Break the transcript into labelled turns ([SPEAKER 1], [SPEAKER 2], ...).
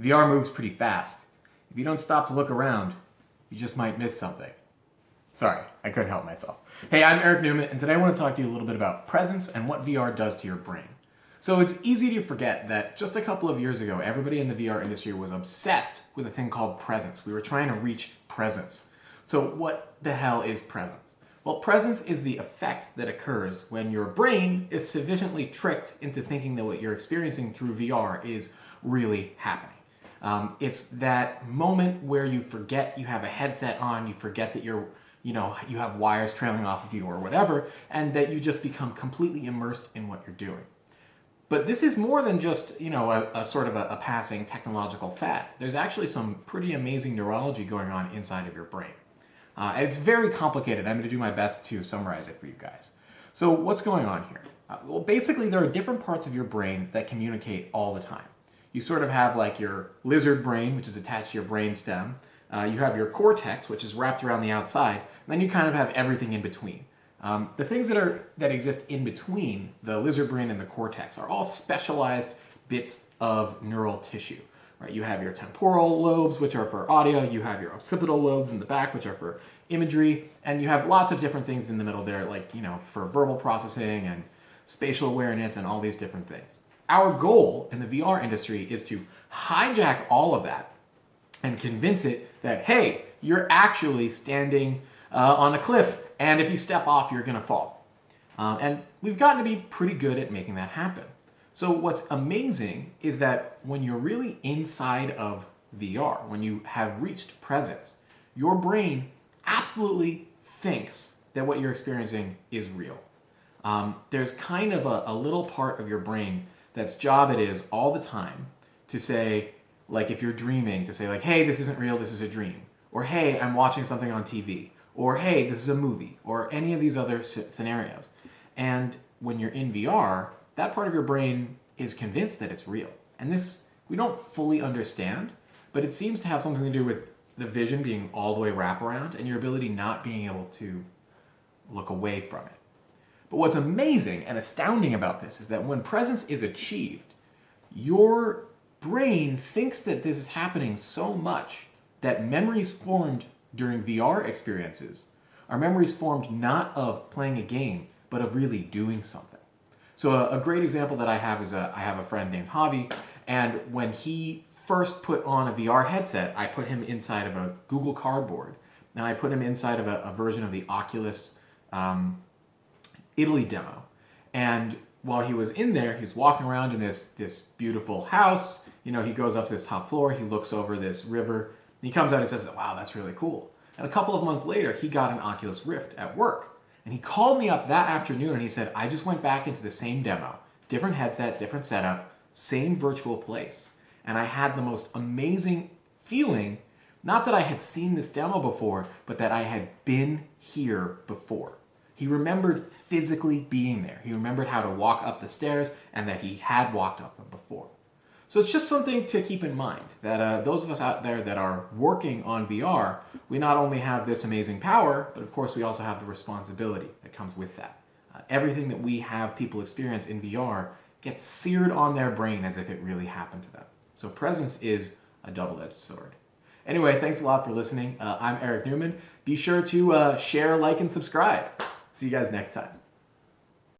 [SPEAKER 1] VR moves pretty fast. If you don't stop to look around, you just might miss something. Sorry, I couldn't help myself. Hey, I'm Eric Newman, and today I want to talk to you a little bit about presence and what VR does to your brain. So it's easy to forget that just a couple of years ago, everybody in the VR industry was obsessed with a thing called presence. We were trying to reach presence. So what the hell is presence? Well, presence is the effect that occurs when your brain is sufficiently tricked into thinking that what you're experiencing through VR is really happening. It's that moment where you forget you have a headset on, you forget that you have wires trailing off of you or whatever, and that you just become completely immersed in what you're doing. But this is more than just, a sort of a passing technological fad. There's actually some pretty amazing neurology going on inside of your brain. And it's very complicated. I'm going to do my best to summarize it for you guys. So what's going on here? Well, basically there are different parts of your brain that communicate all the time. You sort of have like your lizard brain, which is attached to your brain stem. You have your cortex, which is wrapped around the outside. And then you kind of have everything in between. The things that exist in between the lizard brain and the cortex are all specialized bits of neural tissue. Right? You have your temporal lobes, which are for audio. You have your occipital lobes in the back, which are for imagery. And you have lots of different things in the middle there, like, for verbal processing and spatial awareness and all these different things. Our goal in the VR industry is to hijack all of that and convince it that, hey, you're actually standing on a cliff, and if you step off, you're going to fall. And we've gotten to be pretty good at making that happen. So what's amazing is that when you're really inside of VR, when you have reached presence, your brain absolutely thinks that what you're experiencing is real. There's kind of a little part of your brain that's job it is all the time to say, like if you're dreaming, to say like, hey, this isn't real, this is a dream. Or hey, I'm watching something on TV. Or hey, this is a movie. Or any of these other scenarios. And when you're in VR, that part of your brain is convinced that it's real. And this, we don't fully understand, but it seems to have something to do with the vision being all the way wraparound and your ability not being able to look away from it. But what's amazing and astounding about this is that when presence is achieved, your brain thinks that this is happening so much that memories formed during VR experiences are memories formed not of playing a game, but of really doing something. So a great example that I have is I have a friend named Javi, and when he first put on a VR headset, I put him inside of a Google Cardboard, and I put him inside of a version of the Oculus Italy demo. And while he was in there, he's walking around in this beautiful house. He goes up to this top floor, he looks over this river, and he comes out and says, wow, that's really cool. And a couple of months later, he got an Oculus Rift at work. And he called me up that afternoon and he said, I just went back into the same demo, different headset, different setup, same virtual place. And I had the most amazing feeling, not that I had seen this demo before, but that I had been here before. He remembered physically being there. He remembered how to walk up the stairs and that he had walked up them before. So it's just something to keep in mind that those of us out there that are working on VR, we not only have this amazing power, but of course we also have the responsibility that comes with that. Everything that we have people experience in VR gets seared on their brain as if it really happened to them. So presence is a double-edged sword. Anyway, thanks a lot for listening. I'm Eric Newman. Be sure to share, like, and subscribe. See you guys next time.